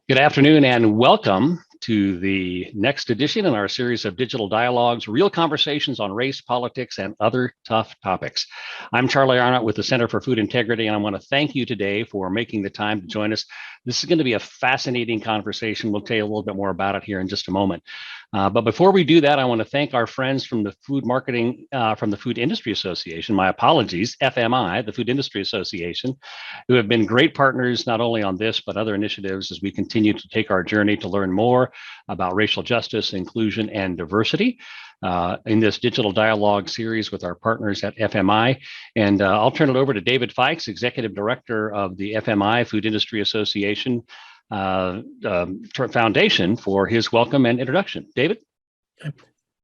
Good afternoon and welcome to the next edition in our series of digital dialogues, real conversations on race, politics, and other tough topics. I'm Charlie Arnot with the Center for Food Integrity, and I want to thank you today for making the time to join us. This is going to be a fascinating conversation. We'll tell you a little bit more about it here in just a moment. But before we do that, I want to thank our friends from the Food Marketing, from the Food Industry Association, my apologies, FMI, the Food Industry Association, who have been great partners not only on this, but other initiatives as we continue to take our journey to learn more about racial justice, inclusion, and diversity in this digital dialogue series with our partners at FMI. And I'll turn it over to David Fikes, Executive Director of the FMI Food Industry Association Foundation, for his welcome and introduction. David?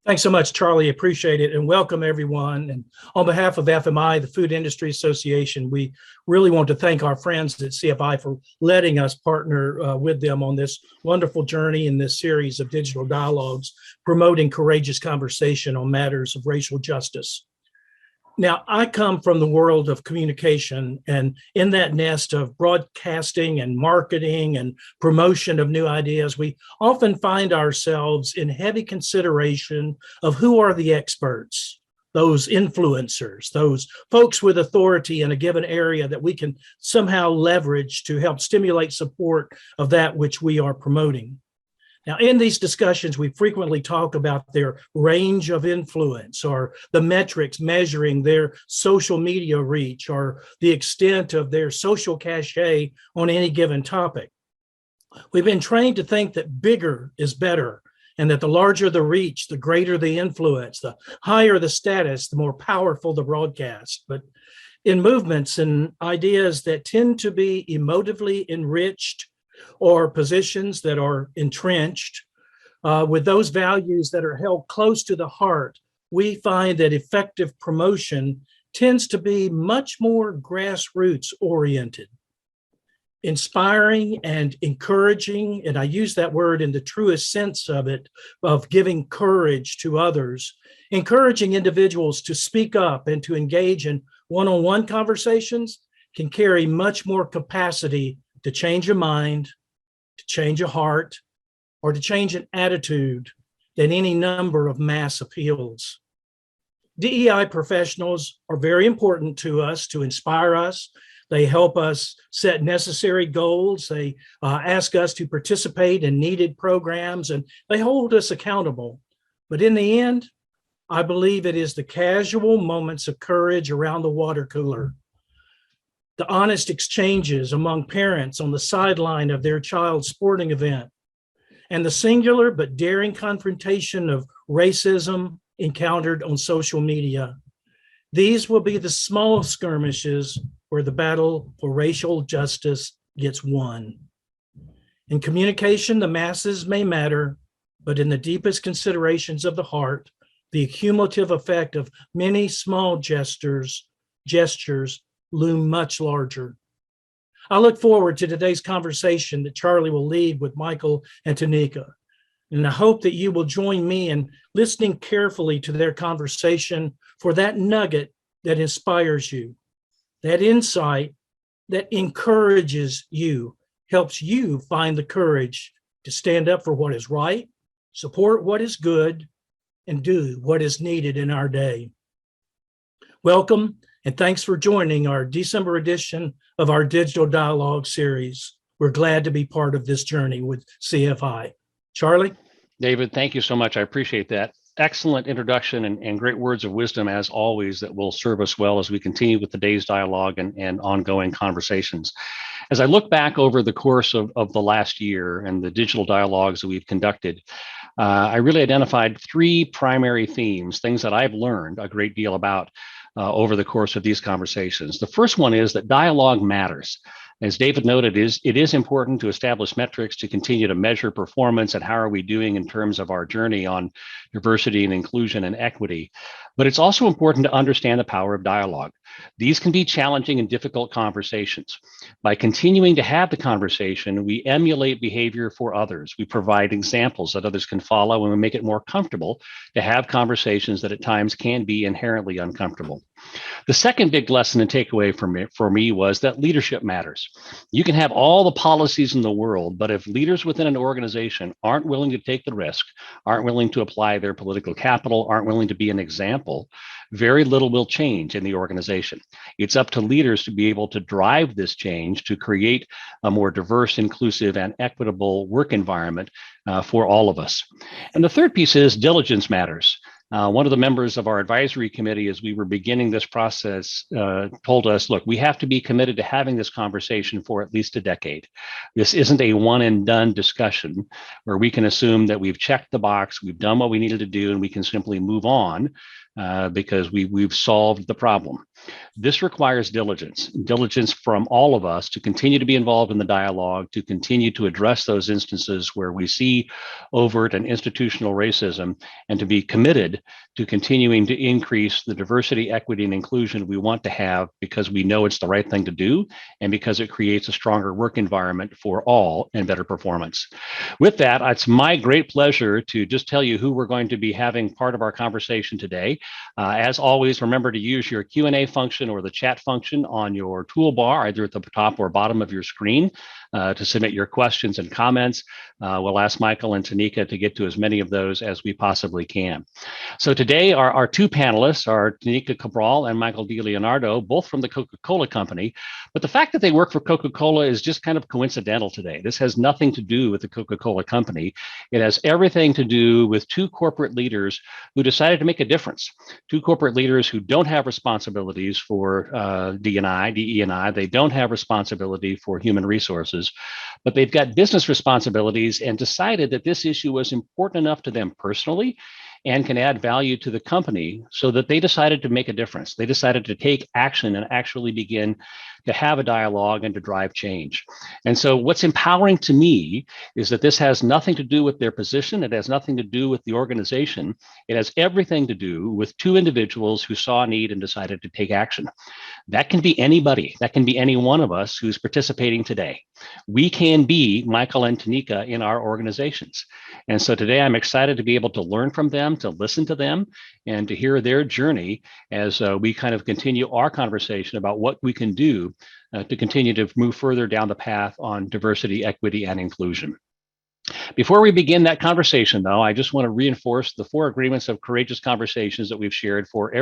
Thanks so much, Charlie. Appreciate it. And welcome, everyone. And on behalf of FMI, the Food Industry Association, we really want to thank our friends at CFI for letting us partner with them on this wonderful journey in this series of digital dialogues, promoting courageous conversation on matters of racial justice. Now, I come from the world of communication, and in that nest of broadcasting and marketing and promotion of new ideas, we often find ourselves in heavy consideration of who are the experts, those influencers, those folks with authority in a given area that we can somehow leverage to help stimulate support of that which we are promoting. Now, in these discussions, we frequently talk about their range of influence or the metrics measuring their social media reach or the extent of their social cachet on any given topic. We've been trained to think that bigger is better, and that the larger the reach, the greater the influence, the higher the status, the more powerful the broadcast. But in movements and ideas that tend to be emotively enriched, or positions that are entrenched, with those values that are held close to the heart, we find that effective promotion tends to be much more grassroots oriented, inspiring and encouraging, and I use that word in the truest sense of it, of giving courage to others, encouraging individuals to speak up and to engage in one-on-one conversations can carry much more capacity to change a mind, to change a heart, or to change an attitude than any number of mass appeals. DEI professionals are very important to us, to inspire us. They help us set necessary goals. They ask us to participate in needed programs, and they hold us accountable. But in the end, I believe it is the casual moments of courage around the water cooler, the honest exchanges among parents on the sideline of their child's sporting event, and the singular but daring confrontation of racism encountered on social media. These will be the small skirmishes where the battle for racial justice gets won. In communication, the masses may matter, but in the deepest considerations of the heart, the cumulative effect of many small gestures loom much larger. I look forward to today's conversation that Charlie will lead with Michael and Tanika, and I hope that you will join me in listening carefully to their conversation for that nugget that inspires you, that insight that encourages you, helps you find the courage to stand up for what is right, support what is good, and do what is needed in our day. Welcome. And thanks for joining our December edition of our Digital Dialogue series. We're glad to be part of this journey with CFI. Charlie? David, thank you so much. I appreciate that. Excellent introduction and great words of wisdom, as always, that will serve us well as we continue with the day's dialogue and ongoing conversations. As I look back over the course of the last year and the digital dialogues that we've conducted, I really identified three primary themes, things that I've learned a great deal about over the course of these conversations. The first one is that dialogue matters. As David noted, it is important to establish metrics to continue to measure performance and how are we doing in terms of our journey on diversity and inclusion and equity. But it's also important to understand the power of dialogue. These can be challenging and difficult conversations. By continuing to have the conversation, we emulate behavior for others. We provide examples that others can follow, and we make it more comfortable to have conversations that at times can be inherently uncomfortable. The second big lesson and takeaway for me was that leadership matters. You can have all the policies in the world, but if leaders within an organization aren't willing to take the risk, aren't willing to apply their political capital, aren't willing to be an example, very little will change in the organization. It's up to leaders to be able to drive this change to create a more diverse, inclusive, and equitable work environment for all of us. And the third piece is diligence matters. One of the members of our advisory committee, as we were beginning this process, told us, look, we have to be committed to having this conversation for at least a decade. This isn't a one and done discussion where we can assume that we've checked the box, we've done what we needed to do, and we can simply move on because we've solved the problem. This requires diligence from all of us to continue to be involved in the dialogue, to continue to address those instances where we see overt and institutional racism, and to be committed to continuing to increase the diversity, equity, and inclusion we want to have because we know it's the right thing to do and because it creates a stronger work environment for all and better performance. With that, it's my great pleasure to just tell you who we're going to be having part of our conversation today. As always, remember to use your Q&A function or the chat function on your toolbar, either at the top or bottom of your screen, to submit your questions and comments. We'll ask Michael and Tanika to get to as many of those as we possibly can. So today, our two panelists are Tanika Cabral and Michael DiLeonardo, both from the Coca-Cola Company. But the fact that they work for Coca-Cola is just kind of coincidental today. This has nothing to do with the Coca-Cola Company. It has everything to do with two corporate leaders who decided to make a difference. Two corporate leaders who don't have responsibilities for DE&I. They don't have responsibility for human resources, but they've got business responsibilities and decided that this issue was important enough to them personally and can add value to the company so that they decided to make a difference. They decided to take action and actually begin to have a dialogue and to drive change. And so what's empowering to me is that this has nothing to do with their position. It has nothing to do with the organization. It has everything to do with two individuals who saw a need and decided to take action. That can be anybody. That can be any one of us who's participating today. We can be Michael and Tanika in our organizations. And so today I'm excited to be able to learn from them, to listen to them, and to hear their journey as we kind of continue our conversation about what we can do to continue to move further down the path on diversity, equity, and inclusion. Before we begin that conversation, though, I just want to reinforce the 4 agreements of courageous conversations that we've shared for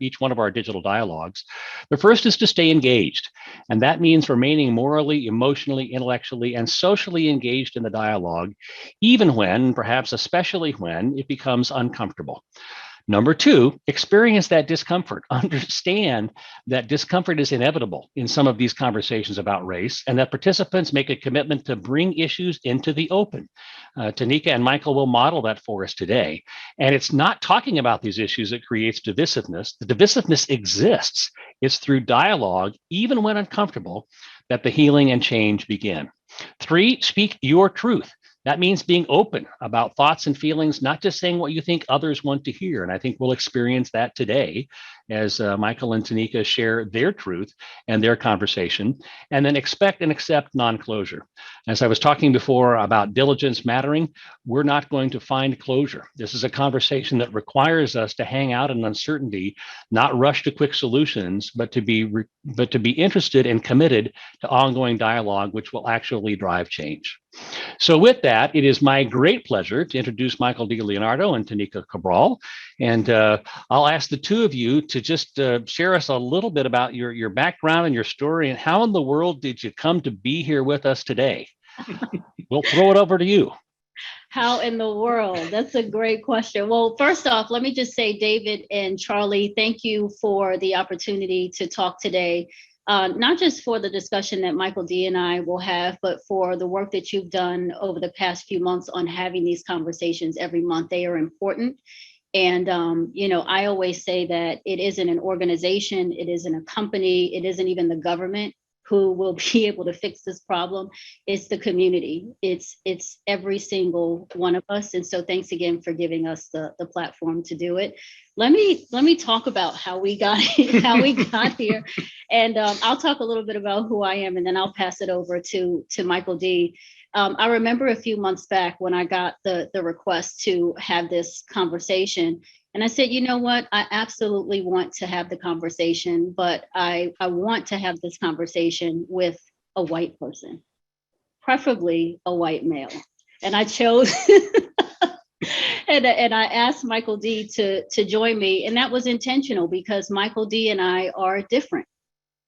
each one of our digital dialogues. The first is to stay engaged, and that means remaining morally, emotionally, intellectually, and socially engaged in the dialogue, even when, perhaps especially when, it becomes uncomfortable. Number 2, experience that discomfort. Understand that discomfort is inevitable in some of these conversations about race, and that participants make a commitment to bring issues into the open. Tanika and Michael will model that for us today. And it's not talking about these issues that creates divisiveness. The divisiveness exists. It's through dialogue, even when uncomfortable, that the healing and change begin. 3, speak your truth. That means being open about thoughts and feelings, not just saying what you think others want to hear. And I think we'll experience that today as Michael and Tanika share their truth and their conversation, and then expect and accept non-closure. As I was talking before about diligence mattering, we're not going to find closure. This is a conversation that requires us to hang out in uncertainty, not rush to quick solutions, but to be interested and committed to ongoing dialogue, which will actually drive change. So with that, it is my great pleasure to introduce Michael DiLeonardo and Tanika Cabral. And I'll ask the two of you to just share us a little bit about your background and your story and how in the world did you come to be here with us today? We'll throw it over to you. How in the world? That's a great question. Well, first off, let me just say, David and Charlie, thank you for the opportunity to talk today. Not just for the discussion that Michael D and I will have, but for the work that you've done over the past few months on having these conversations every month. They are important. And, I always say that it isn't an organization, it isn't a company, it isn't even the government who will be able to fix this problem. It's the community. It's every single one of us. And so thanks again for giving us the platform to do it. Let me talk about how we got here. And I'll talk a little bit about who I am, and then I'll pass it over to Michael D. I remember a few months back when I got the request to have this conversation. And I said, you know what? I absolutely want to have the conversation, but I want to have this conversation with a white person, preferably a white male. And I chose and I asked Michael D to join me. And that was intentional because Michael D and I are different.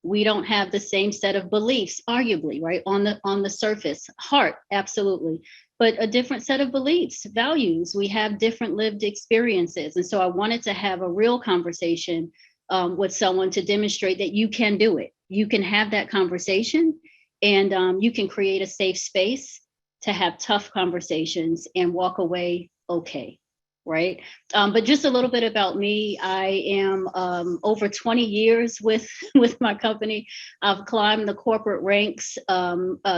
We don't have the same set of beliefs, arguably, right? On the surface, heart, absolutely. But a different set of beliefs, values. We have different lived experiences. And so I wanted to have a real conversation with someone to demonstrate that you can do it. You can have that conversation and you can create a safe space to have tough conversations and walk away okay. Right. But just a little bit about me. I am over 20 years with my company. I've climbed the corporate ranks,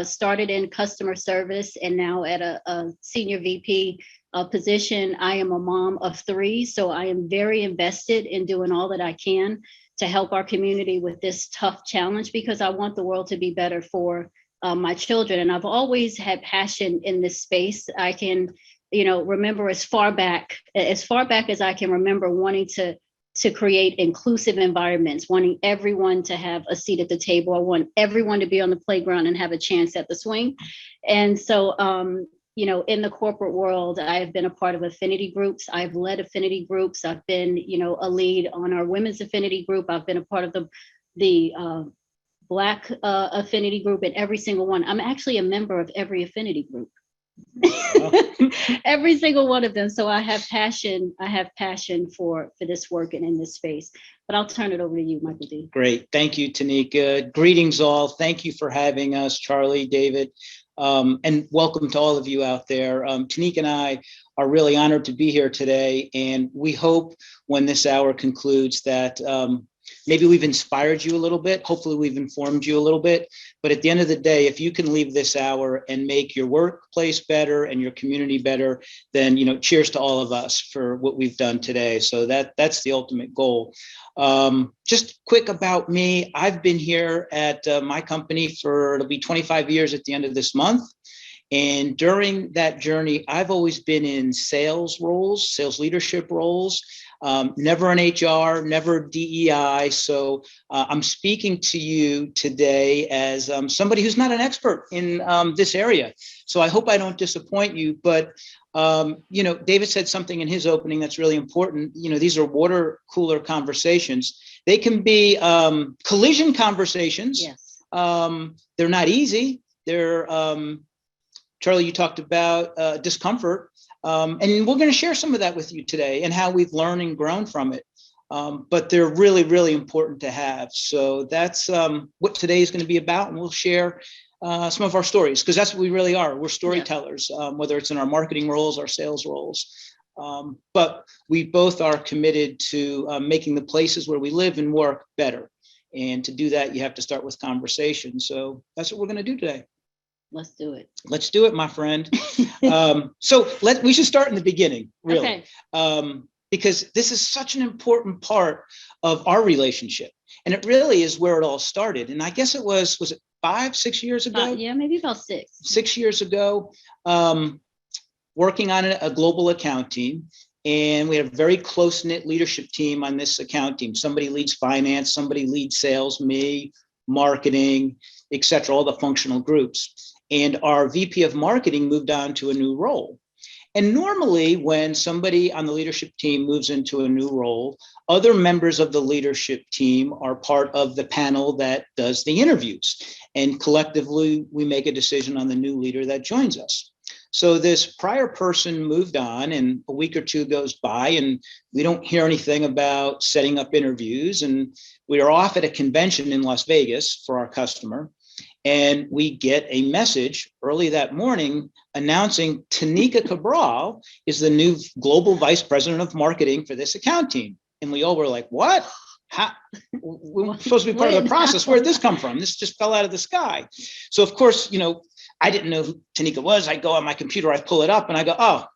started in customer service and now at a senior VP position. I am a mom of 3, so I am very invested in doing all that I can to help our community with this tough challenge because I want the world to be better for my children. And I've always had passion in this space. I can remember as far back as I can remember wanting to create inclusive environments, wanting everyone to have a seat at the table. I want everyone to be on the playground and have a chance at the swing. And so, in the corporate world, I have been a part of affinity groups. I've led affinity groups. I've been, a lead on our women's affinity group. I've been a part of the Black affinity group at every single one. I'm actually a member of every affinity group. Every single one of them. So I have passion for this work and in this space. But I'll turn it over to you, Michael D. Great. Thank you, Tanika. Greetings all. Thank you for having us, Charlie, David, and welcome to all of you out there. Tanika and I are really honored to be here today. And we hope when this hour concludes that maybe we've inspired you a little bit. Hopefully we've informed you a little bit. But at the end of the day, if you can leave this hour and make your workplace better and your community better, then, cheers to all of us for what we've done today. So that's the ultimate goal. Just quick about me. I've been here at my company it'll be 25 years at the end of this month. And during that journey, I've always been in sales roles, sales leadership roles. Never in HR, never DEI. So I'm speaking to you today as somebody who's not an expert in this area. So I hope I don't disappoint you. But, David said something in his opening that's really important. These are water cooler conversations. They can be collision conversations. Yes. They're not easy. They're, Charlie, you talked about discomfort. And we're going to share some of that with you today and how we've learned and grown from it. But they're really, really important to have. So that's what today is going to be about. And we'll share some of our stories because that's what we really are. We're storytellers, whether it's in our marketing roles, our sales roles. But we both are committed to making the places where we live and work better. And to do that, you have to start with conversation. So that's what we're going to do today. Let's do it. Let's do it, my friend. So we should start in the beginning, really, because this is such an important part of our relationship. And it really is where it all started. And I guess was it 5-6 years ago? Yeah, maybe about 6. 6 years ago, working on a global account team. And we had a very close-knit leadership team on this account team. Somebody leads finance, somebody leads sales, me, marketing, et cetera, all the functional groups. And our VP of marketing moved on to a new role. And normally when somebody on the leadership team moves into a new role, other members of the leadership team are part of the panel that does the interviews. And collectively, we make a decision on the new leader that joins us. So this prior person moved on and a week or two goes by and we don't hear anything about setting up interviews. And we are off at a convention in Las Vegas for our customer. And we get a message early that morning announcing Tanika Cabral is the new global vice president of marketing for this account team. And we all were like, what? How? We're supposed to be part of the process. Where did this come from? This just fell out of the sky. So, of course, I didn't know who Tanika was. I go on my computer, I pull it up and I go, oh,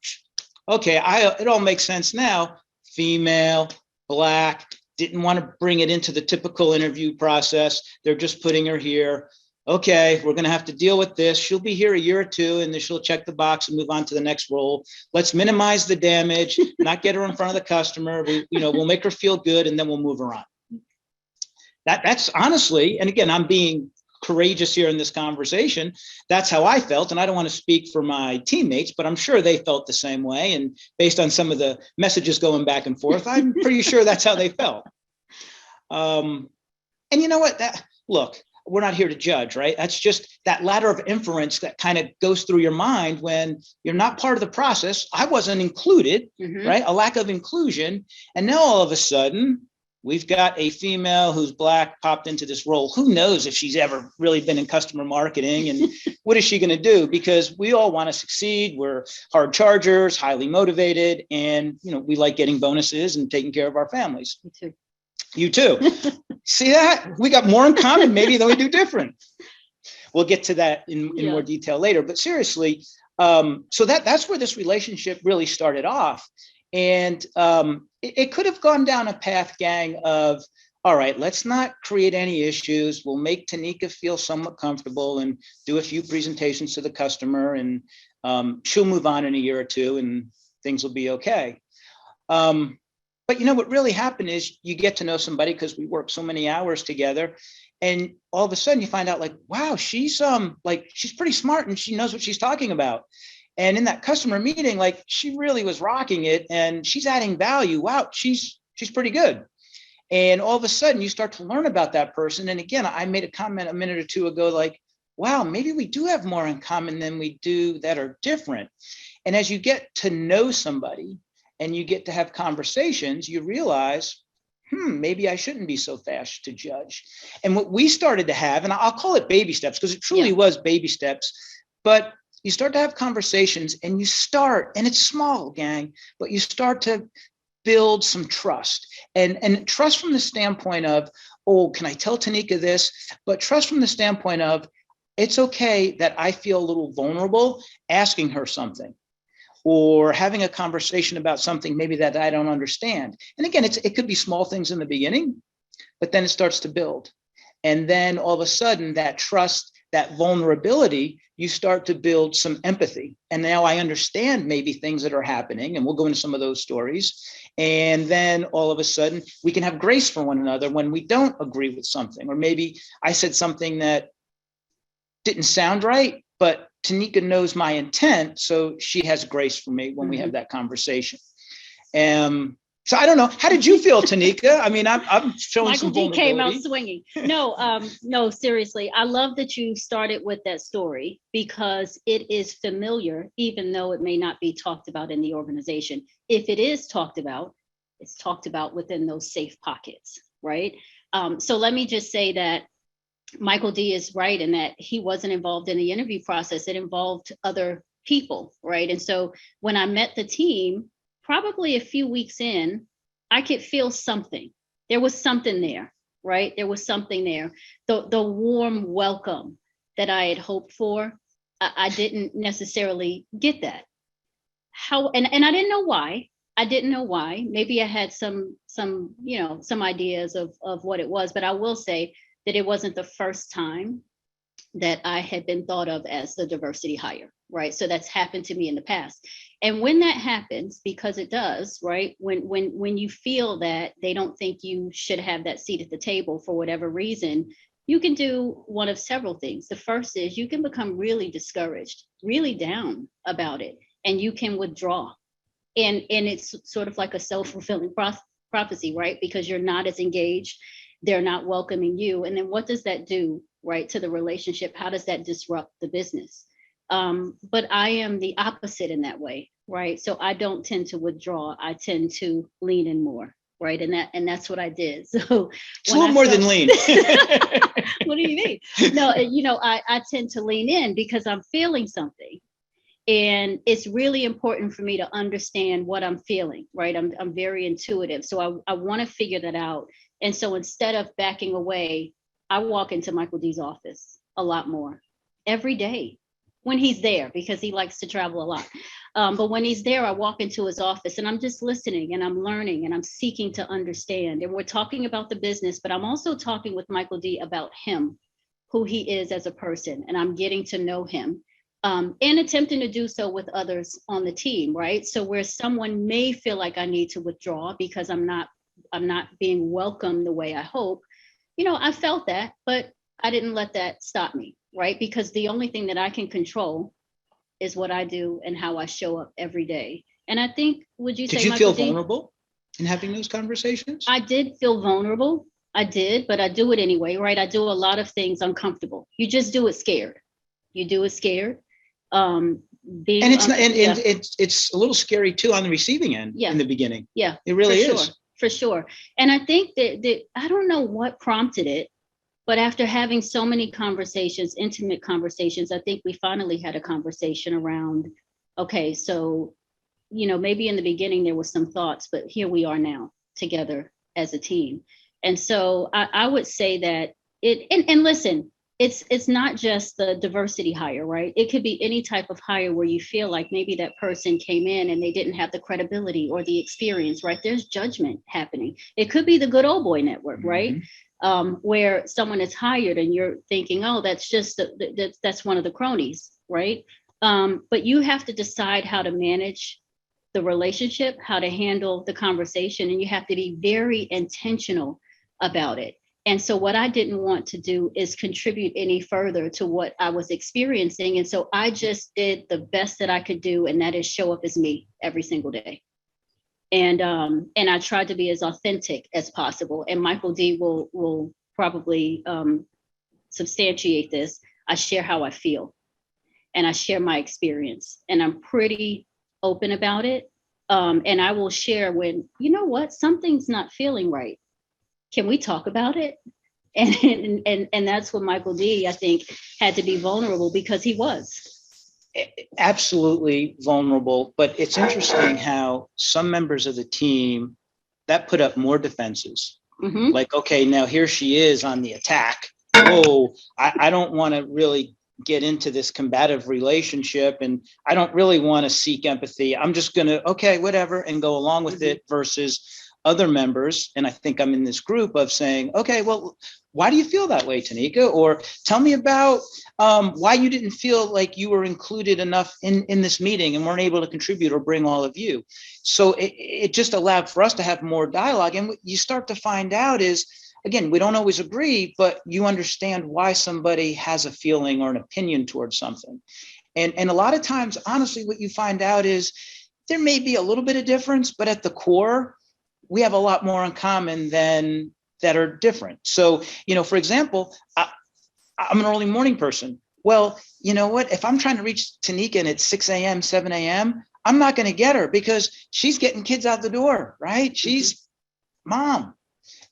okay, it all makes sense now. Female, Black, didn't want to bring it into the typical interview process. They're just putting her here. okay, we're going to have to deal with this. She'll be here a year or two, and then she'll check the box and move on to the next role. Let's minimize the damage, not get her in front of the customer. We'll make her feel good, and then we'll move her on. That's honestly, and again, I'm being courageous here in this conversation. That's how I felt. And I don't want to speak for my teammates, but I'm sure they felt the same way. And based on some of the messages going back and forth, I'm pretty sure that's how they felt. And you know what? Look, we're not here to judge, right? That's just that ladder of inference that kind of goes through your mind when you're not part of the process. I wasn't included, right? A lack of inclusion. And now all of a sudden, we've got a female who's Black popped into this role. Who knows if she's ever really been in customer marketing, and what is she going to do? Because we all want to succeed. We're hard chargers, highly motivated, and we like getting bonuses and taking care of our families. Me too. You too. See that? We got more in common maybe than we do different. We'll get to that in more detail later. But seriously, so that's where this relationship really started off. And it could have gone down a path, gang, of, all right, let's not create any issues. We'll make Tanika feel somewhat comfortable and do a few presentations to the customer, and she'll move on in a year or two and things will be okay. But what really happened is you get to know somebody because we work so many hours together, and all of a sudden you find out, like, wow, she's pretty smart and she knows what she's talking about. And in that customer meeting, like, she really was rocking it and she's adding value. Wow, she's pretty good. And all of a sudden you start to learn about that person. And again, I made a comment a minute or two ago, like, wow, maybe we do have more in common than we do that are different. And as you get to know somebody and you get to have conversations, you realize, maybe I shouldn't be so fast to judge. And what we started to have, and I'll call it baby steps, because it truly was baby steps, but you start to have conversations and and it's small, gang, but you start to build some trust, and trust from the standpoint of, oh, can I tell Tanika this? But trust from the standpoint of, it's okay that I feel a little vulnerable asking her something, or having a conversation about something maybe that I don't understand. And again, it could be small things in the beginning, but then it starts to build. And then all of a sudden, that trust, that vulnerability, you start to build some empathy. And now I understand maybe things that are happening, and we'll go into some of those stories. And then all of a sudden, we can have grace for one another when we don't agree with something, or maybe I said something that didn't sound right, but Tanika knows my intent, so she has grace for me when we have that conversation. So I don't know. How did you feel, Tanika? I mean, I'm showing Michael some D vulnerability. came out swinging. No, seriously. I love that you started with that story, because it is familiar, even though it may not be talked about in the organization. If it is talked about, it's talked about within those safe pockets, right? So let me just say that Michael D is right in that he wasn't involved in the interview process. It involved other people, right? And so when I met the team, probably a few weeks in, I could feel something. There was something there, right? There was something there. The warm welcome that I had hoped for, I didn't necessarily get that. And I didn't know why. I didn't know why. Maybe I had some ideas of what it was, but I will say that it wasn't the first time that I had been thought of as the diversity hire, right? So that's happened to me in the past. And when that happens, because it does, right? When you feel that they don't think you should have that seat at the table for whatever reason, you can do one of several things. The first is you can become really discouraged, really down about it, and you can withdraw. And it's sort of like a self-fulfilling prophecy, right? Because you're not as engaged, they're not welcoming you. And then what does that do, right, to the relationship? How does that disrupt the business? But I am the opposite in that way, right? So I don't tend to withdraw. I tend to lean in more, right? And that's what I did. So it's a little more than lean. What do you mean? No, I tend to lean in because I'm feeling something. And it's really important for me to understand what I'm feeling, right? I'm very intuitive. So I want to figure that out. And so instead of backing away, I walk into Michael D's office a lot more every day when he's there, because he likes to travel a lot. But when he's there, I walk into his office and I'm just listening and I'm learning and I'm seeking to understand. And we're talking about the business, but I'm also talking with Michael D about him. who he is as a person, and I'm getting to know him, and attempting to do so with others on the team, right? So where someone may feel like I need to withdraw because I'm not being welcomed the way I hope, I felt that, but I didn't let that stop me, right? Because the only thing that I can control is what I do and how I show up every day. And I think, would you say, Did you Michael feel D, vulnerable in having those conversations? I did feel vulnerable. I did, but I do it anyway, right? I do a lot of things uncomfortable. You just do it scared. You do it scared. And it's not, and it's a little scary too on the receiving end in the beginning. Yeah, it really is. For sure. And I think that I don't know what prompted it, but after having so many conversations, intimate conversations, I think we finally had a conversation around, okay, so, maybe in the beginning there was some thoughts, but here we are now together as a team. And so I would say that and listen, it's not just the diversity hire, right? It could be any type of hire where you feel like maybe that person came in and they didn't have the credibility or the experience, right? There's judgment happening. It could be the good old boy network, right? Where someone is hired and you're thinking, oh, that's just that's one of the cronies, right? But you have to decide how to manage the relationship, how to handle the conversation, and you have to be very intentional about it. And so what I didn't want to do is contribute any further to what I was experiencing. And so I just did the best that I could do, and that is show up as me every single day. And I tried to be as authentic as possible. And Michael D will probably substantiate this. I share how I feel, and I share my experience, and I'm pretty open about it. And I will share when, something's not feeling right. Can we talk about it? And that's what Michael D, I think, had to be vulnerable, because he was. Absolutely vulnerable. But it's interesting how some members of the team that put up more defenses. Like, okay, now here she is on the attack. Whoa, I don't want to really get into this combative relationship, and I don't really want to seek empathy. I'm just going to, okay, whatever, and go along with it, versus other members, and I think I'm in this group, of saying, okay, well, why do you feel that way, Tanika? Or tell me about why you didn't feel like you were included enough in this meeting and weren't able to contribute or bring all of you. So it just allowed for us to have more dialogue. And what you start to find out is, again, we don't always agree, but you understand why somebody has a feeling or an opinion towards something. And a lot of times, honestly, what you find out is there may be a little bit of difference, but at the core, we have a lot more in common than that are different. So, for example, I'm an early morning person. Well, you know what? If I'm trying to reach Tanika and it's 6 a.m., 7 a.m., I'm not going to get her because she's getting kids out the door, right? She's mom.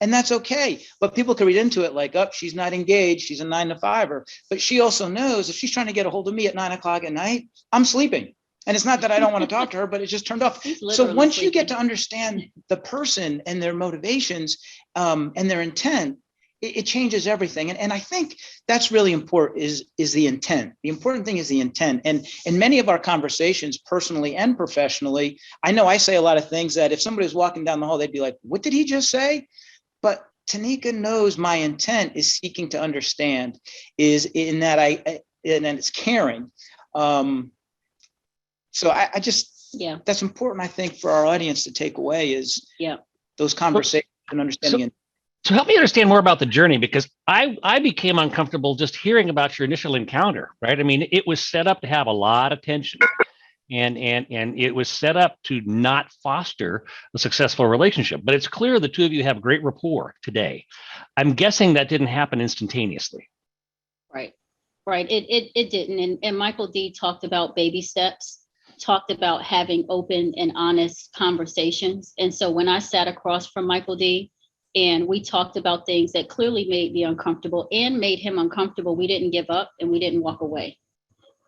And that's okay. But people can read into it like, oh, she's not engaged. She's a 9 to 5-er. But she also knows if she's trying to get a hold of me at 9 o'clock at night, I'm sleeping. And it's not that I don't want to talk to her, but it just turned off. So once you get to understand the person and their motivations and their intent, it changes everything. And I think that's really important, is the intent. The important thing is the intent. And in many of our conversations, personally and professionally, I know I say a lot of things that if somebody was walking down the hall, they'd be like, what did he just say? But Tanika knows my intent is seeking to understand, is in that and it's caring. So I just, that's important, I think, for our audience to take away, is those conversations and understanding. So help me understand more about the journey, because I became uncomfortable just hearing about your initial encounter, right? I mean, it was set up to have a lot of tension, and it was set up to not foster a successful relationship. But it's clear the two of you have great rapport today. I'm guessing that didn't happen instantaneously. Right. It didn't. And Michael D talked about baby steps, talked about having open and honest conversations. And so when I sat across from Michael D and we talked about things that clearly made me uncomfortable and made him uncomfortable, we didn't give up and we didn't walk away.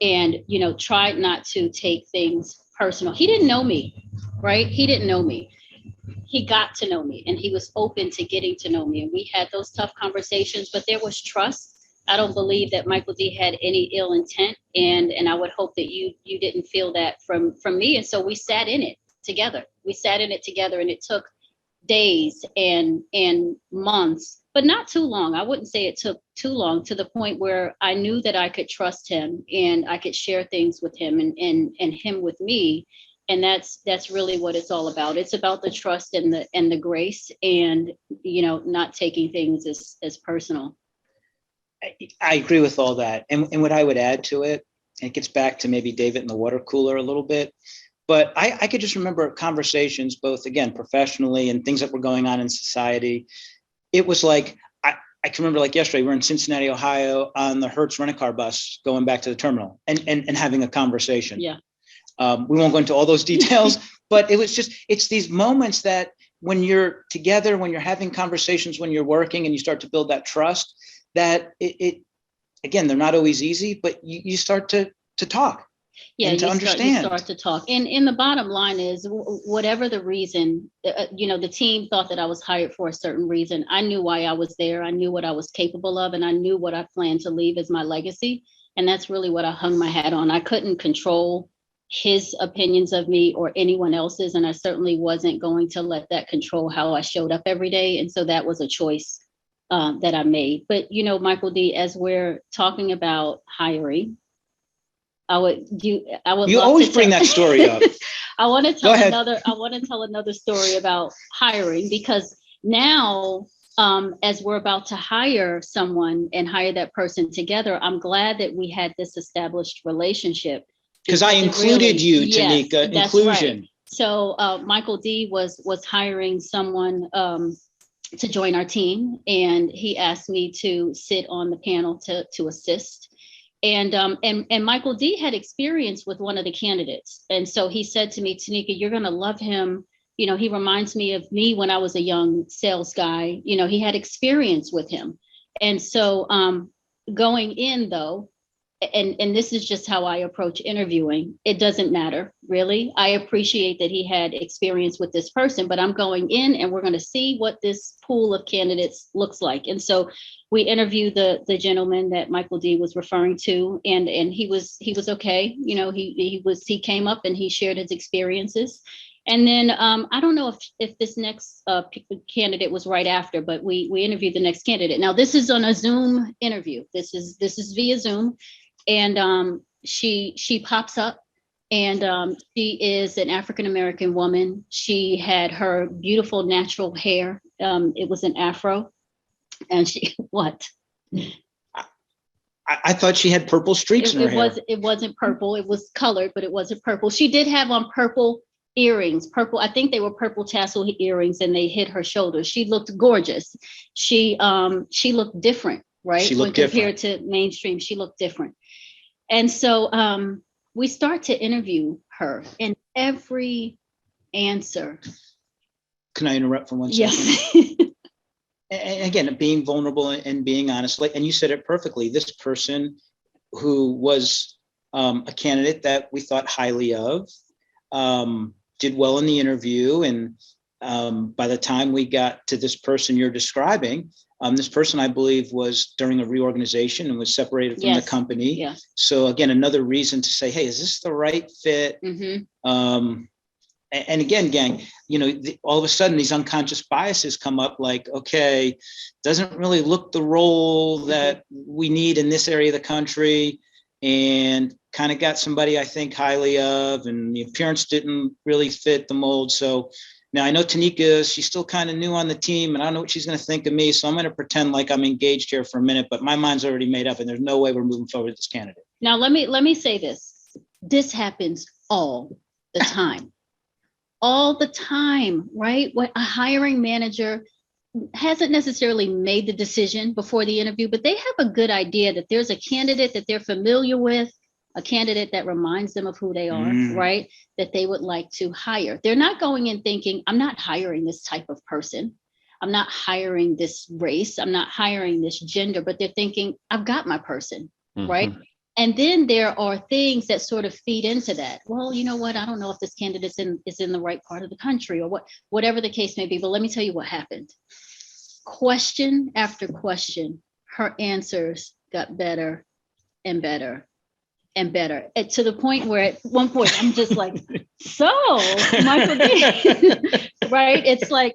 And, tried not to take things personal. He didn't know me, right? He didn't know me. He got to know me, and he was open to getting to know me. And we had those tough conversations, but there was trust. I don't believe that Michael D had any ill intent. And I would hope that you didn't feel that from me. And so we sat in it together. And it took days and months but not too long. I wouldn't say it took too long, to the point where I knew that I could trust him and I could share things with him, and him with me. And that's really what it's all about. It's about the trust and the grace, and, not taking things as personal. I agree with all that. And what I would add to it, and it gets back to maybe David in the water cooler a little bit, but I could just remember conversations, both, again, professionally and things that were going on in society. It was like, I can remember, like yesterday, we were in Cincinnati, Ohio on the Hertz rent-a-car bus going back to the terminal and having a conversation. Yeah. We won't go into all those details, but it's these moments that when you're together, when you're having conversations, when you're working and you start to build that trust, that it again, they're not always easy, but you start to talk. Yeah, and to understand. You start to talk. And the bottom line is, whatever the reason, the team thought that I was hired for a certain reason. I knew why I was there. I knew what I was capable of, and I knew what I planned to leave as my legacy. And that's really what I hung my hat on. I couldn't control his opinions of me or anyone else's, and I certainly wasn't going to let that control how I showed up every day. And so that was a choice that I made. But, Michael D., as we're talking about hiring, I would you always bring that story up. I want to tell another story about hiring, because now, as we're about to hire someone and hire that person together, I'm glad that we had this established relationship. Because I included you, Tanika, yes, inclusion. Right. So Michael D. was hiring someone to join our team, and he asked me to sit on the panel to assist. And Michael D. had experience with one of the candidates. And so he said to me, Tanika, you're going to love him. He reminds me of me when I was a young sales guy. He had experience with him. And so going in, though, and this is just how I approach interviewing, it doesn't matter, really. I appreciate that he had experience with this person, but I'm going in and we're going to see what this pool of candidates looks like. And so we interviewed the gentleman that Michael D. was referring to, and he was okay. He came up and he shared his experiences. And then I don't know if this next candidate was right after, but we interviewed the next candidate. Now this is on a Zoom interview. This is via Zoom. And she pops up, and she is an African-American woman. She had her beautiful natural hair. It was an afro. And what? I thought she had purple streaks in her hair. It wasn't purple. It was colored, but it wasn't purple. She did have on purple earrings. I think they were purple tassel earrings, and they hit her shoulders. She looked gorgeous. She looked different, right? She looked compared to mainstream, she looked different. And so we start to interview her, and every answer. Can I interrupt for 1 second? Yes. And again, being vulnerable and being honest, and you said it perfectly. This person who was a candidate that we thought highly of did well in the interview. And by the time we got to this person you're describing, this person, I believe, was during a reorganization and was separated from the company. Yeah. So again, another reason to say, hey, is this the right fit? Mm-hmm. And again, gang, all of a sudden these unconscious biases come up, like, okay, doesn't really look the role that we need in this area of the country, and kind of got somebody I think highly of, and the appearance didn't really fit the mold. So now I know Tanika, she's still kind of new on the team, and I don't know what she's going to think of me. So I'm going to pretend like I'm engaged here for a minute, but my mind's already made up, and there's no way we're moving forward with this candidate. Now, let me say this. This happens all the time. All the time, right? What a hiring manager hasn't necessarily made the decision before the interview, but they have a good idea that there's a candidate that they're familiar with, a candidate that reminds them of who they are, right? That they would like to hire. They're not going in thinking, I'm not hiring this type of person. I'm not hiring this race. I'm not hiring this gender, but they're thinking, I've got my person, right? And then there are things that sort of feed into that. Well, you know what? I don't know if this candidate is in the right part of the country, or whatever the case may be. But let me tell you what happened. Question after question, her answers got better and better and better, to the point where at one point I'm just like, so Michael D. Right? It's like,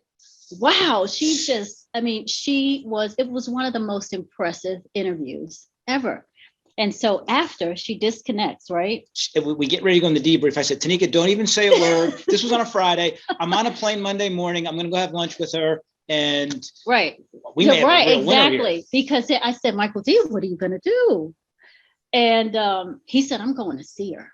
wow, she just, I mean, it was one of the most impressive interviews ever. And so after she disconnects, right? We get ready to go in the debrief. I said, Tanika, don't even say a word. This was on a Friday. I'm on a plane Monday morning. I'm going to go have lunch with her. And right. We may have right, a real winner exactly. here. Because I said, Michael D, what are you going to do? And he said, I'm going to see her.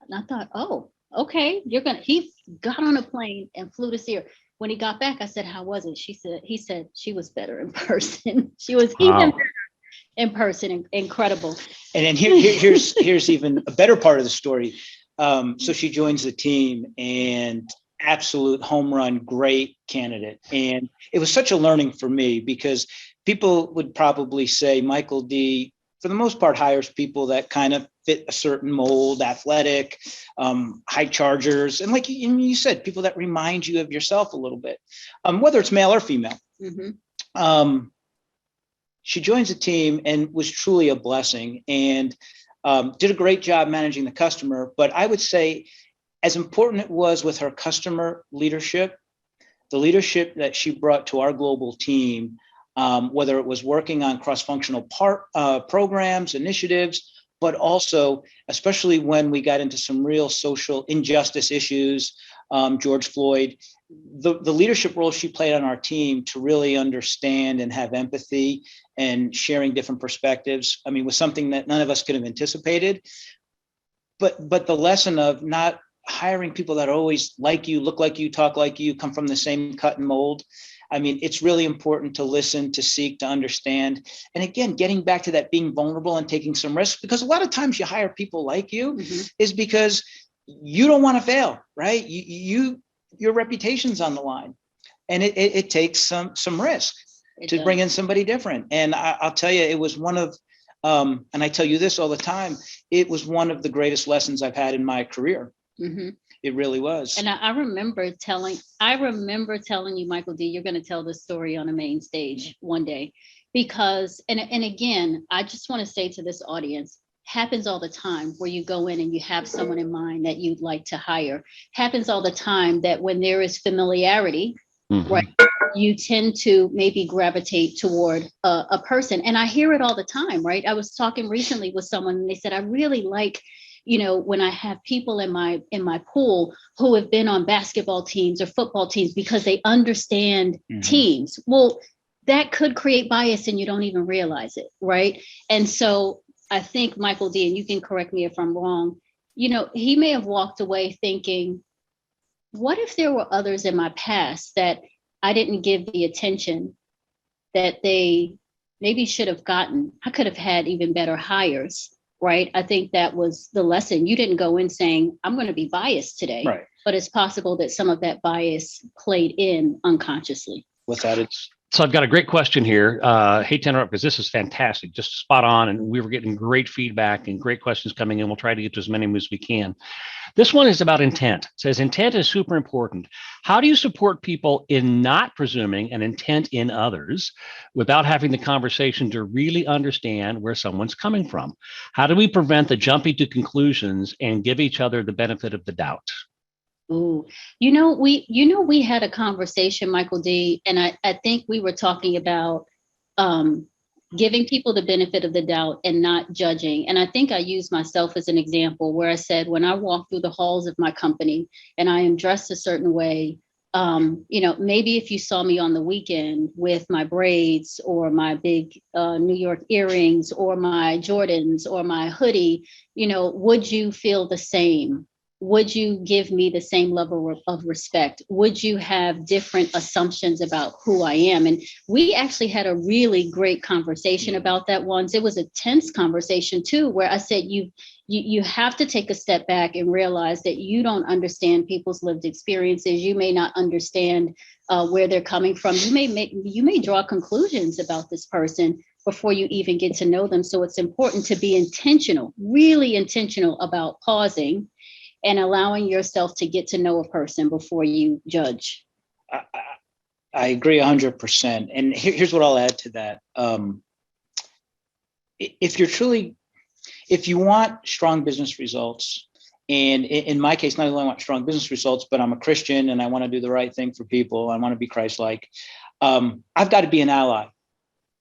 And I thought, oh, okay, he got on a plane and flew to see her. When he got back, I said, how was it? He said she was better in person. She was even better in person. Incredible. And then here's even a better part of the story. So she joins the team, and absolute home run, great candidate. And it was such a learning for me, because people would probably say Michael D, for the most part, hires people that kind of fit a certain mold, athletic, high chargers. And like you said, people that remind you of yourself a little bit, whether it's male or female. Mm-hmm. She joins the team and was truly a blessing, and did a great job managing the customer. But I would say, as important it was with her customer leadership, the leadership that she brought to our global team, whether it was working on cross-functional programs, initiatives, but also, especially when we got into some real social injustice issues, George Floyd, the leadership role she played on our team to really understand and have empathy and sharing different perspectives, I mean, was something that none of us could have anticipated. But the lesson of not hiring people that are always like you, look like you, talk like you, come from the same cut and mold. I mean, it's really important to listen, to seek, to understand. And again, getting back to that being vulnerable and taking some risks, because a lot of times you hire people like you is because you don't want to fail, right? Your reputation's on the line, and it takes some risk to bring in somebody different. And I'll tell you, it was one of, and I tell you this all the time, it was one of the greatest lessons I've had in my career. Mm-hmm. It really was. And I remember telling you, Michael D, you're going to tell this story on a main stage one day, because, and again, I just want to say to this audience, happens all the time where you go in and you have someone in mind that you'd like to hire. Happens all the time that when there is familiarity, right, you tend to maybe gravitate toward a person. And I hear it all the time, right? I was talking recently with someone and they said, I really like, when I have people in my pool who have been on basketball teams or football teams because they understand teams. Well, that could create bias and you don't even realize it, right? And so I think Michael D, and you can correct me if I'm wrong, he may have walked away thinking, what if there were others in my past that I didn't give the attention that they maybe should have gotten? I could have had even better hires. Right. I think that was the lesson. You didn't go in saying, I'm going to be biased today, right, but it's possible that some of that bias played in unconsciously. Without it. So I've got a great question here. Hate to interrupt because this is fantastic, just spot on. And we were getting great feedback and great questions coming in. We'll try to get to as many as we can. This one is about intent. It says intent is super important. How do you support people in not presuming an intent in others without having the conversation to really understand where someone's coming from? How do we prevent the jumping to conclusions and give each other the benefit of the doubt? Ooh, we had a conversation, Michael D, and I think we were talking about giving people the benefit of the doubt and not judging. And I think I used myself as an example where I said, when I walk through the halls of my company and I am dressed a certain way, maybe if you saw me on the weekend with my braids or my big New York earrings or my Jordans or my hoodie, would you feel the same? Would you give me the same level of respect? Would you have different assumptions about who I am? And we actually had a really great conversation about that once. It was a tense conversation too, where I said, you have to take a step back and realize that you don't understand people's lived experiences. You may not understand where they're coming from. You may draw conclusions about this person before you even get to know them. So it's important to be intentional, really intentional about pausing and allowing yourself to get to know a person before you judge. I agree 100%. And here's what I'll add to that. If you want strong business results, and in my case, not only I want strong business results, but I'm a Christian and I want to do the right thing for people. I want to be Christ-like. I've got to be an ally,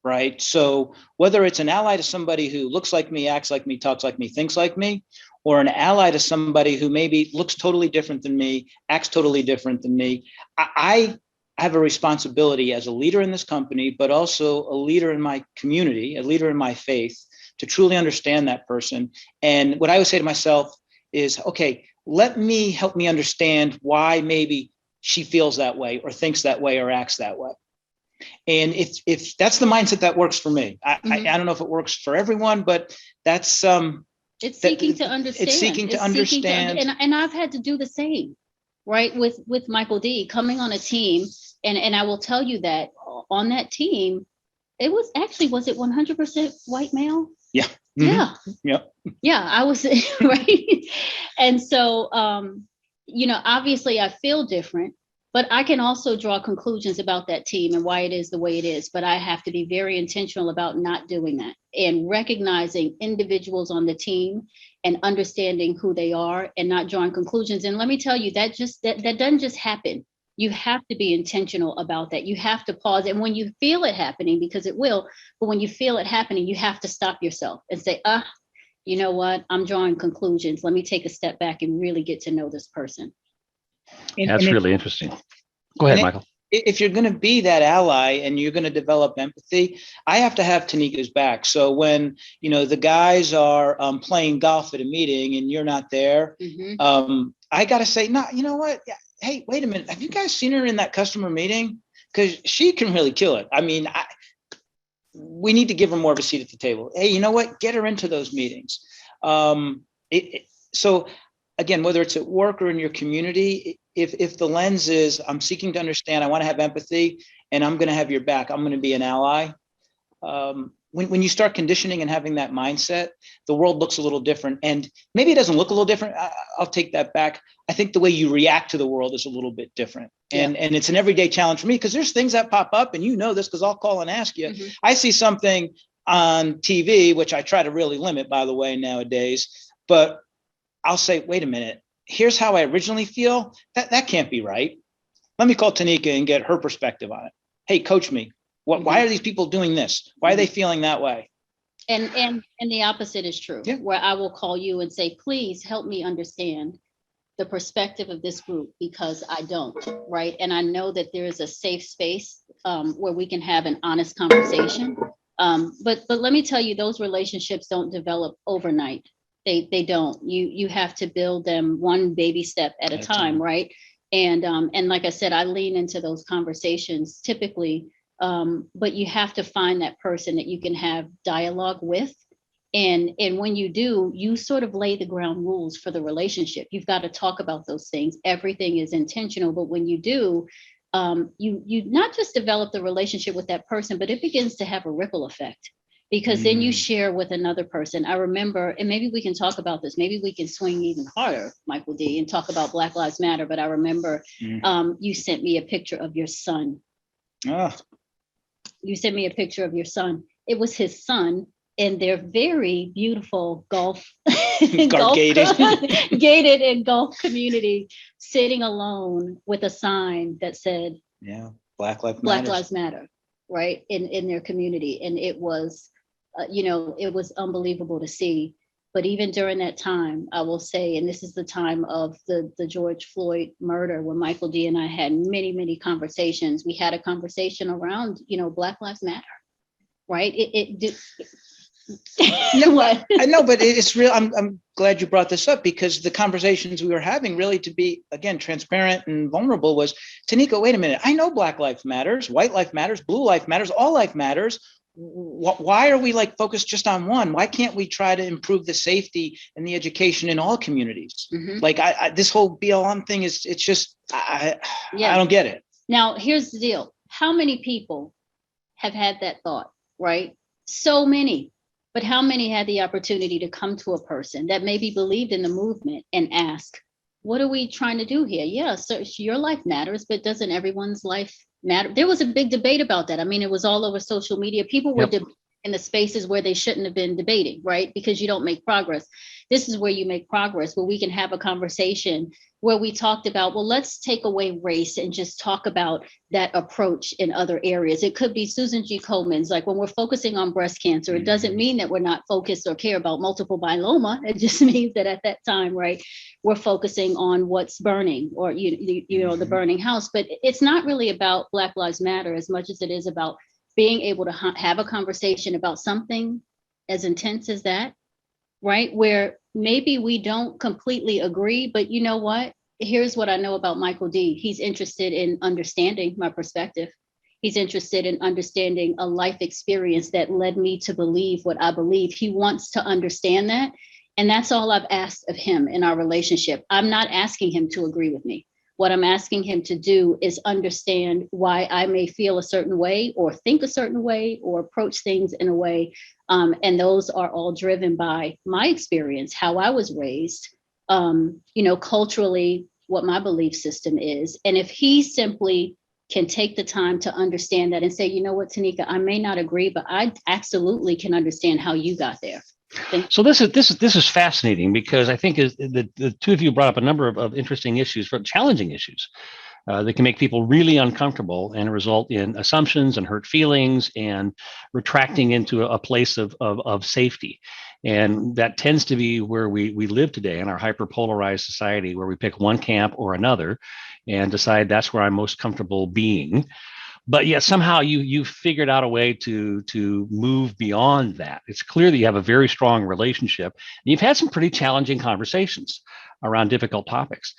right? So whether it's an ally to somebody who looks like me, acts like me, talks like me, thinks like me, or an ally to somebody who maybe looks totally different than me, acts totally different than me, I have a responsibility as a leader in this company, but also a leader in my community, a leader in my faith, to truly understand that person. And what I would say to myself is, okay, let me help me understand why maybe she feels that way or thinks that way or acts that way. And if that's the mindset that works for me, I don't know if it works for everyone, but that's it's seeking to understand. It's seeking to understand. And I've had to do the same, right? With Michael D coming on a team. And I will tell you that on that team, it was it 100% white male? Yeah. Yeah. Yeah, I was right. And so, obviously I feel different, but I can also draw conclusions about that team and why it is the way it is. But I have to be very intentional about not doing that and recognizing individuals on the team and understanding who they are and not drawing conclusions. And let me tell you, that doesn't just happen. You have to be intentional about that. You have to pause. And when you feel it happening, because it will, but when you feel it happening, you have to stop yourself and say, you know what? I'm drawing conclusions. Let me take a step back and really get to know this person. That's really interesting. Go ahead, Michael. If you're going to be that ally and you're going to develop empathy, I have to have Tanika's back. So when, the guys are playing golf at a meeting and you're not there, I got to say, no, you know what? Hey, wait a minute. Have you guys seen her in that customer meeting? Because she can really kill it. I mean, we need to give her more of a seat at the table. Hey, you know what? Get her into those meetings. So again, whether it's at work or in your community, if the lens is I'm seeking to understand, I want to have empathy, and I'm going to have your back, I'm going to be an ally. When you start conditioning and having that mindset, the world looks a little different. And maybe it doesn't look a little different. I'll take that back. I think the way you react to the world is a little bit different. And it's an everyday challenge for me because there's things that pop up, and this because I'll call and ask you. I see something on TV, which I try to really limit, by the way, nowadays, but I'll say, wait a minute, here's how I originally feel. That can't be right. Let me call Tanika and get her perspective on it. Hey, coach me. Why are these people doing this? Why are they feeling that way? And the opposite is true, where I will call you and say, please help me understand the perspective of this group because I don't, right? And I know that there is a safe space where we can have an honest conversation. But let me tell you, those relationships don't develop overnight. They don't. You have to build them one baby step at a time, right? And like I said, I lean into those conversations typically. But you have to find that person that you can have dialogue with. And when you do, you sort of lay the ground rules for the relationship. You've got to talk about those things. Everything is intentional. But when you do, you not just develop the relationship with that person, but it begins to have a ripple effect because then you share with another person. I remember, and maybe we can talk about this. Maybe we can swing even harder, Michael D, and talk about Black Lives Matter. But I remember you sent me a picture of your son. You sent me a picture of your son. It was his son in their very beautiful golf gated and golf community, sitting alone with a sign that said, Black Lives Matter, right, in their community. And it was, it was unbelievable to see. But even during that time, I will say, and this is the time of the George Floyd murder, when Michael D and I had many, many conversations. We had a conversation around, Black Lives Matter, right? What? I know, but it's real. I'm glad you brought this up because the conversations we were having, really to be, again, transparent and vulnerable, was, Tanika, wait a minute. I know Black Life Matters, white life matters, blue life matters, all life matters. Why are we focused just on one? Why can't we try to improve the safety and the education in all communities? This whole BLM thing is, it's just, I don't get it. Now, here's the deal. How many people have had that thought, right? So many, but how many had the opportunity to come to a person that maybe believed in the movement and ask, what are we trying to do here? Yeah, so your life matters, but doesn't everyone's life matter? There was a big debate about that. I mean, it was all over social media. People were in the spaces where they shouldn't have been debating, right? Because you don't make progress. This is where you make progress, where we can have a conversation where we talked about, well, let's take away race and just talk about that approach in other areas. It could be Susan G. Komen's, like when we're focusing on breast cancer, it doesn't mean that we're not focused or care about multiple myeloma. It just means that at that time, right, we're focusing on what's burning, or, you know, the burning house. But it's not really about Black Lives Matter as much as it is about being able to have a conversation about something as intense as that, right? Where maybe we don't completely agree, but you know what? Here's what I know about Michael D. He's interested in understanding my perspective. He's interested in understanding a life experience that led me to believe what I believe. He wants to understand that. And that's all I've asked of him in our relationship. I'm not asking him to agree with me. What I'm asking him to do is understand why I may feel a certain way or think a certain way or approach things in a way. And those are all driven by my experience, how I was raised, you know, culturally, what my belief system is. And if he simply can take the time to understand that and say, you know what, Tanika, I may not agree, but I absolutely can understand how you got there. So this is fascinating, because I think the two of you brought up a number of interesting issues, challenging issues that can make people really uncomfortable and result in assumptions and hurt feelings and retracting into a place of safety. And that tends to be where we live today in our hyperpolarized society, where we pick one camp or another and decide that's where I'm most comfortable being. But yet somehow you figured out a way to move beyond that. It's clear that you have a very strong relationship, and you've had some pretty challenging conversations around difficult topics.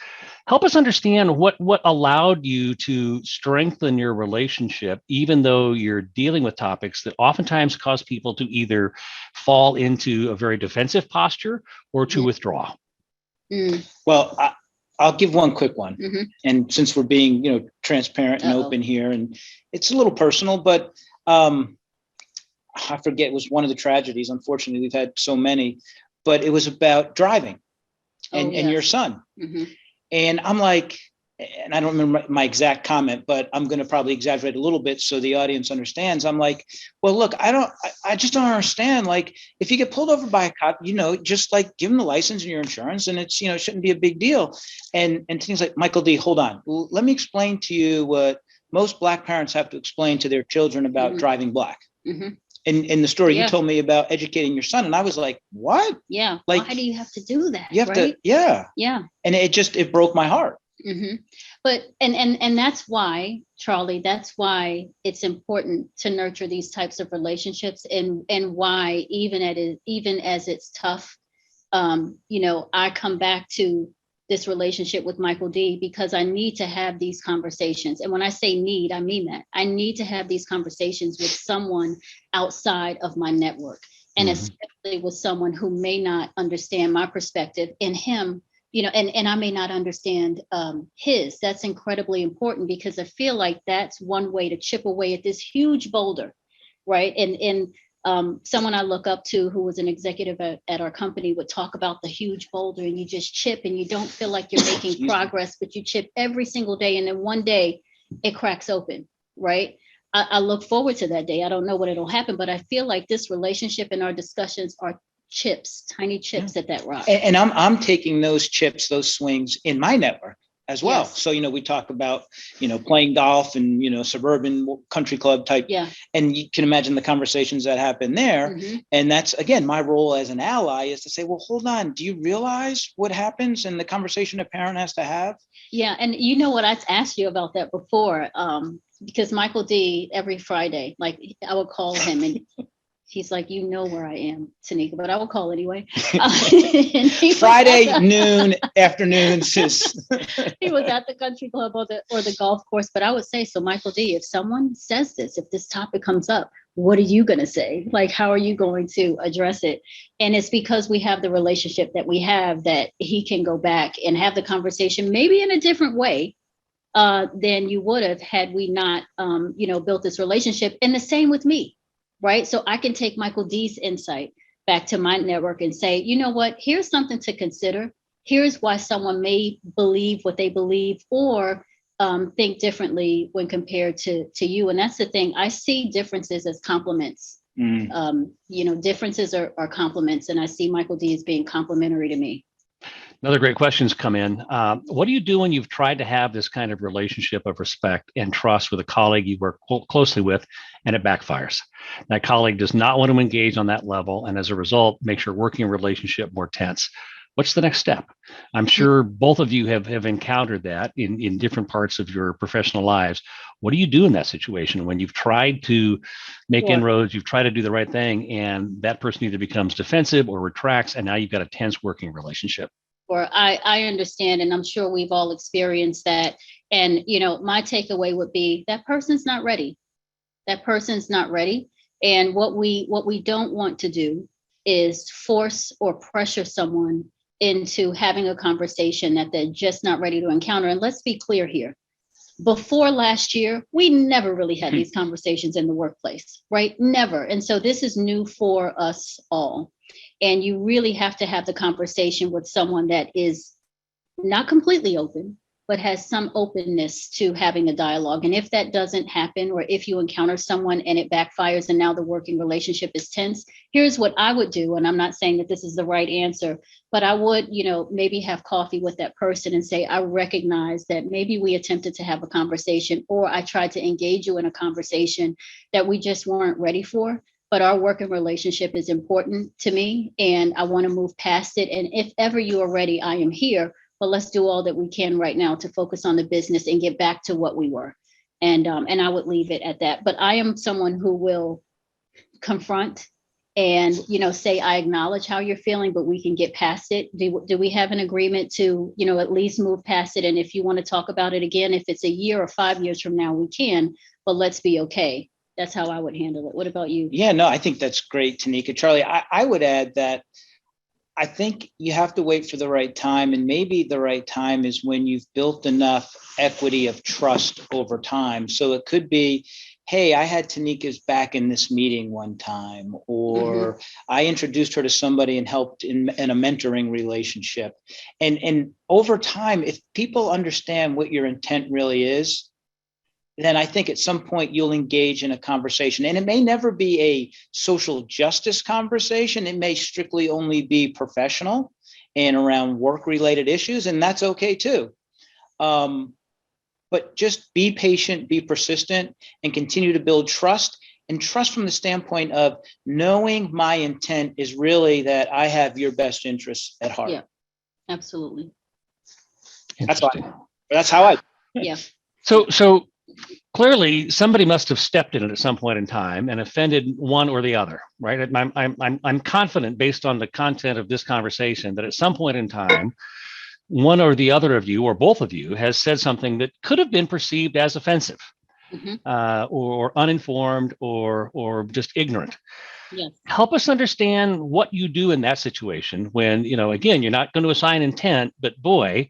Help us understand what allowed you to strengthen your relationship, even though you're dealing with topics that oftentimes cause people to either fall into a very defensive posture or to withdraw. Well, I'll give one quick one. And since we're being, you know, transparent and open here, and it's a little personal, but I forget, it was one of the tragedies. Unfortunately, we've had so many, but it was about driving and your son. And I'm like, and I don't remember my exact comment, but I'm going to probably exaggerate a little bit so the audience understands. I'm like, well, look, I just don't understand. Like, if you get pulled over by a cop, you know, just like give them the license and your insurance, and it's, you know, it shouldn't be a big deal. And things like, Michael D, hold on. Let me explain to you what most Black parents have to explain to their children about driving Black. In the story you told me about educating your son, and I was like, what? Yeah. Like, why do you have to do that? You have right? to, yeah. Yeah. And it broke my heart. But and that's why, Charlie, that's why it's important to nurture these types of relationships, and why even as it's tough, you know, I come back to this relationship with Michael D because I need to have these conversations. And when I say need, I mean that. I need to have these conversations with someone outside of my network, and especially with someone who may not understand my perspective, and him, you know, and I may not understand his. That's incredibly important, because I feel like that's one way to chip away at this huge boulder, right? And someone I look up to, who was an executive at our company, would talk about the huge boulder, and you just chip, and you don't feel like you're making progress, but you chip every single day, and then one day it cracks open, right? I look forward to that day. I don't know when it'll happen, but I feel like this relationship and our discussions are chips, tiny chips at that rock. And I'm taking those chips, those swings in my network as well. Yes. So, you know, we talk about, you know, playing golf and, you know, suburban country club type. Yeah. And you can imagine the conversations that happen there. And that's, again, my role as an ally is to say, well, hold on, do you realize what happens in the conversation a parent has to have? Yeah. And you know what, I've asked you about that before, because Michael D, every Friday, like, I would call him, and he's like, you know where I am, Tanika, but I will call anyway. Friday noon, afternoons. He was at the country club or the golf course. But I would say, so Michael D, if someone says this, if this topic comes up, what are you going to say? Like, how are you going to address it? And it's because we have the relationship that we have, that he can go back and have the conversation, maybe in a different way than you would have had we not, you know, built this relationship. And the same with me. Right. So I can take Michael D's insight back to my network and say, you know what, here's something to consider. Here's why someone may believe what they believe, or think differently when compared to you. And that's the thing. I see differences as compliments Differences are compliments, and I see Michael D as being complimentary to me. Another great questions come in. What do you do when you've tried to have this kind of relationship of respect and trust with a colleague you work closely with and it backfires? That colleague does not want to engage on that level, and as a result, makes your working relationship more tense. What's the next step? I'm sure both of you have encountered that in different parts of your professional lives. What do you do in that situation when you've tried to make inroads, you've tried to do the right thing, and that person either becomes defensive or retracts, and now you've got a tense working relationship? Or I understand, and I'm sure we've all experienced that. And, my takeaway would be that person's not ready. That person's not ready. And what we don't want to do is force or pressure someone into having a conversation that they're just not ready to encounter. And let's be clear here. Before last year, we never really had these conversations in the workplace, right? Never. And so this is new for us all. And you really have to have the conversation with someone that is not completely open, but has some openness to having a dialogue. And if that doesn't happen, or if you encounter someone and it backfires and now the working relationship is tense, here's what I would do. And I'm not saying that this is the right answer, but I would, maybe have coffee with that person and say, I recognize that maybe we attempted to have a conversation, or I tried to engage you in a conversation that we just weren't ready for. But our working relationship is important to me, and I want to move past it. And if ever you are ready, I am here. But let's do all that we can right now to focus on the business and get back to what we were. And I would leave it at that. But I am someone who will confront and, say, I acknowledge how you're feeling, but we can get past it. Do we have an agreement to, at least move past it? And if you want to talk about it again, if it's a year or 5 years from now, we can, but let's be okay. That's how I would handle it. What about you? Yeah, no, I think that's great, Tanika. Charlie, I would add that I think you have to wait for the right time. And maybe the right time is when you've built enough equity of trust over time. So it could be, hey, I had Tanika's back in this meeting one time, or I introduced her to somebody and helped in a mentoring relationship. And over time, if people understand what your intent really is, then I think at some point you'll engage in a conversation. And it may never be a social justice conversation. It may strictly only be professional and around work-related issues, and that's okay too. But just be patient, be persistent, and continue to build trust. And trust from the standpoint of knowing my intent is really that I have your best interests at heart. Yeah, absolutely. That's how I. Yeah. So clearly somebody must have stepped in it at some point in time and offended one or the other, right? I'm confident, based on the content of this conversation, that at some point in time, one or the other of you, or both of you, has said something that could have been perceived as offensive, or uninformed, or just ignorant. Yes. Help us understand what you do in that situation when, again, you're not going to assign intent, but boy,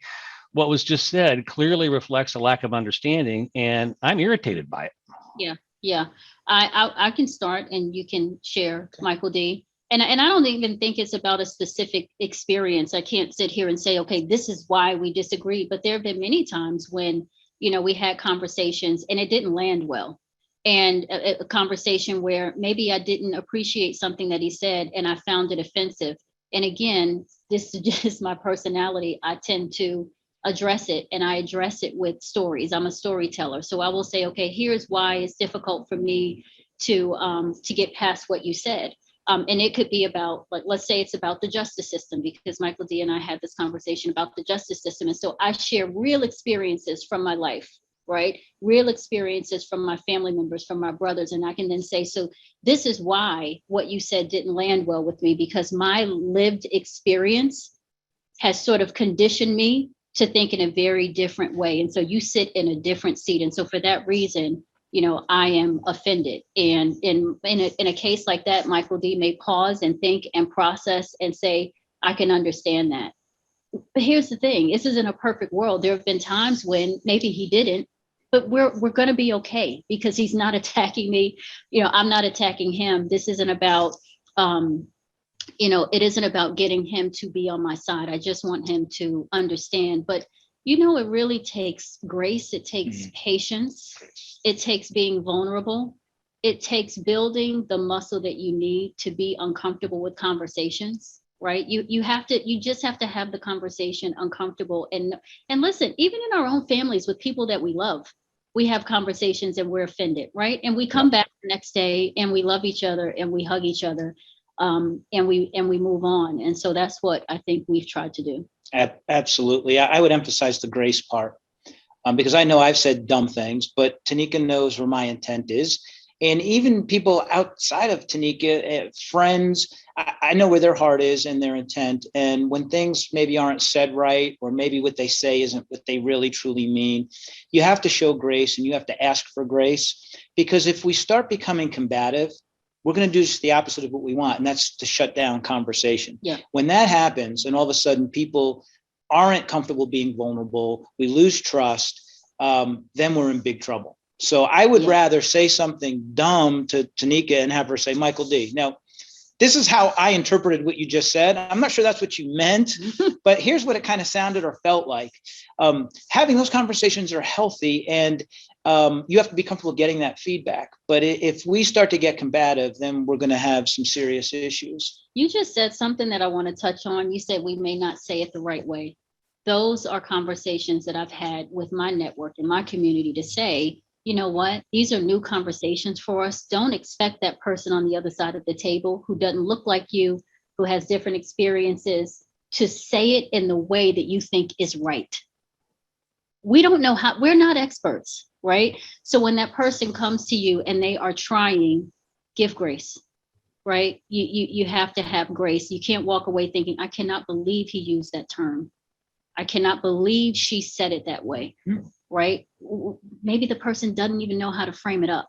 what was just said clearly reflects a lack of understanding, and I'm irritated by it. Yeah. I can start, and you can share, Michael D. And I don't even think it's about a specific experience. I can't sit here and say, okay, this is why we disagree. But there have been many times when, we had conversations and it didn't land well. And a conversation where maybe I didn't appreciate something that he said and I found it offensive. And again, this is just my personality. I tend to address it, and I address it with stories. I'm a storyteller. So I will say, okay, here's why it's difficult for me to get past what you said. And it could be about, like, let's say it's about the justice system, because Michael D and I had this conversation about the justice system. And so I share real experiences from my life, right? Real experiences from my family members, from my brothers. And I can then say, so this is why what you said didn't land well with me, because my lived experience has sort of conditioned me to think in a very different way. And so you sit in a different seat. And so for that reason, I am offended. And in a case like that, Michael D may pause and think and process and say, I can understand that. But here's the thing, this isn't a perfect world. There have been times when maybe he didn't, but we're going to be okay, because he's not attacking me. I'm not attacking him. This isn't about, it isn't about getting him to be on my side. I just want him to understand. But, it really takes grace. It takes patience. It takes being vulnerable. it takes building the muscle that you need to be uncomfortable with conversations, right? You just have to have the conversation uncomfortable. And listen, even in our own families with people that we love, we have conversations and we're offended, right? And we come back the next day and we love each other and we hug each other, and we move on. And so that's what I think we've tried to do. Absolutely. I would emphasize the grace part, because I know I've said dumb things, but Tanika knows where my intent is. And even people outside of Tanika, friends, I know where their heart is and their intent. And when things maybe aren't said right, or maybe what they say isn't what they really truly mean, you have to show grace and you have to ask for grace. Because if we start becoming combative, we're going to do just the opposite of what we want. And that's to shut down conversation. Yeah. When that happens and all of a sudden people aren't comfortable being vulnerable, we lose trust, then we're in big trouble. So I would rather say something dumb to Tanika and have her say, Michael D. Now, this is how I interpreted what you just said. I'm not sure that's what you meant, but here's what it kind of sounded or felt like. Having those conversations are healthy, and you have to be comfortable getting that feedback. But if we start to get combative, then we're going to have some serious issues. You just said something that I want to touch on. You said we may not say it the right way. Those are conversations that I've had with my network and my community to say, you know what, these are new conversations for us. Don't expect that person on the other side of the table who doesn't look like you, who has different experiences, to say it in the way that you think is right. We don't know how, we're not experts, right? So when that person comes to you and they are trying, give grace, right? You have to have grace. You can't walk away thinking, I cannot believe he used that term. I cannot believe she said it that way. Right? Maybe the person doesn't even know how to frame it up.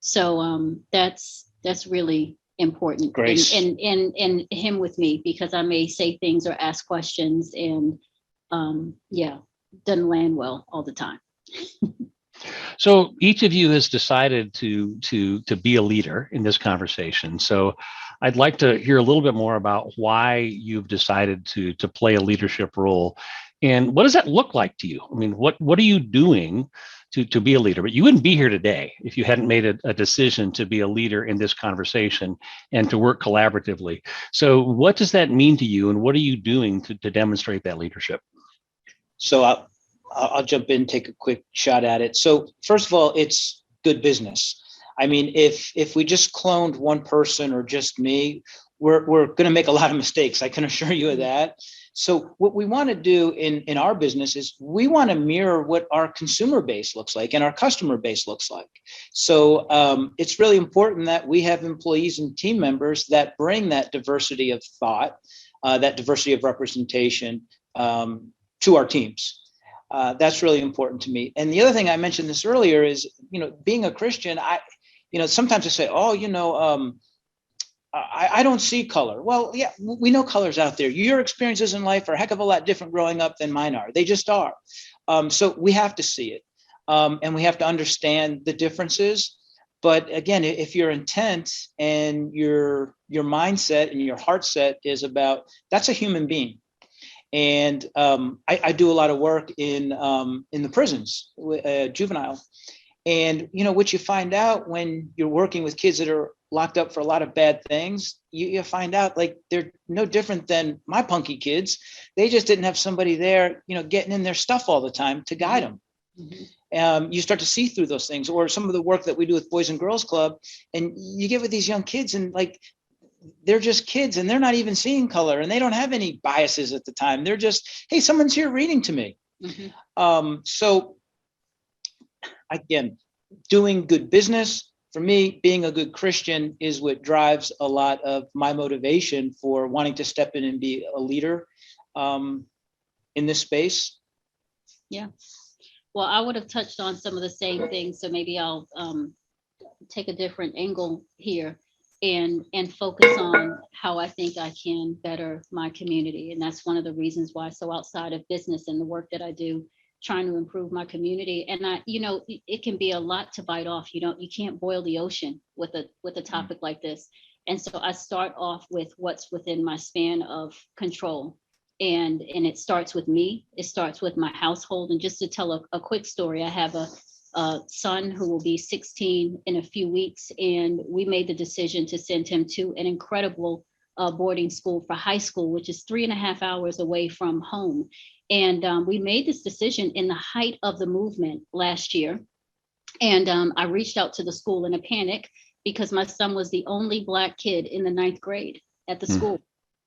So that's really important. Grace. And him with me, because I may say things or ask questions and doesn't land well all the time. So each of you has decided to be a leader in this conversation. So I'd like to hear a little bit more about why you've decided to play a leadership role, and what does that look like to you? I mean, what are you doing to be a leader? But you wouldn't be here today if you hadn't made a decision to be a leader in this conversation and to work collaboratively. So what does that mean to you, and what are you doing to demonstrate that leadership? So I'll jump in, take a quick shot at it. So first of all, it's good business. I mean, if we just cloned one person or just me, we're going to make a lot of mistakes. I can assure you of that. So what we want to do in our business is we want to mirror what our consumer base looks like and our customer base looks like. So it's really important that we have employees and team members that bring that diversity of thought, that diversity of representation to our teams. That's really important to me. And the other thing, I mentioned this earlier, is, being a Christian, sometimes I say, I don't see color. Well, yeah, we know colors out there. Your experiences in life are a heck of a lot different growing up than mine are. They just are. So we have to see it, and we have to understand the differences. But again, if your intent and your mindset and your heart set is about, that's a human being. And I do a lot of work in the prisons, juvenile. And, what you find out when you're working with kids that are locked up for a lot of bad things, you find out, like, they're no different than my punky kids. They just didn't have somebody there, getting in their stuff all the time to guide them. Mm-hmm. You start to see through those things, or some of the work that we do with Boys and Girls Club, and you get with these young kids, and like, they're just kids, and they're not even seeing color, and they don't have any biases at the time. They're just, hey, someone's here reading to me. Mm-hmm. So again, doing good business, for me, being a good Christian is what drives a lot of my motivation for wanting to step in and be a leader in this space. Yeah. Well, I would have touched on some of the same things, so maybe I'll take a different angle here and focus on how I think I can better my community. And that's one of the reasons why. So outside of business and the work that I do, trying to improve my community. And it can be a lot to bite off. You can't boil the ocean with a topic like this. And so I start off with what's within my span of control. And it starts with me. It starts with my household. And just to tell a quick story, I have a son who will be 16 in a few weeks. And we made the decision to send him to an incredible boarding school for high school, which is 3.5 hours away from home. And we made this decision in the height of the movement last year. And I reached out to the school in a panic because my son was the only Black kid in the 9th grade at the school.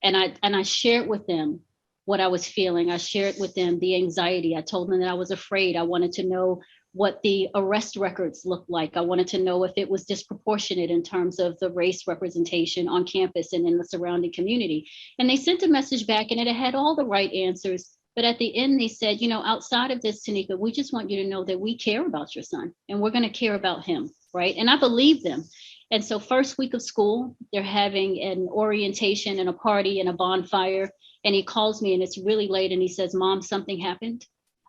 And I shared with them what I was feeling. I shared with them the anxiety. I told them that I was afraid. I wanted to know what the arrest records looked like. I wanted to know if it was disproportionate in terms of the race representation on campus and in the surrounding community. And they sent a message back and it had all the right answers. But at the end, they said, outside of this, Tanika, we just want you to know that we care about your son and we're going to care about him, right? And I believe them. And so first week of school, they're having an orientation and a party and a bonfire. And he calls me and it's really late and he says, Mom, something happened.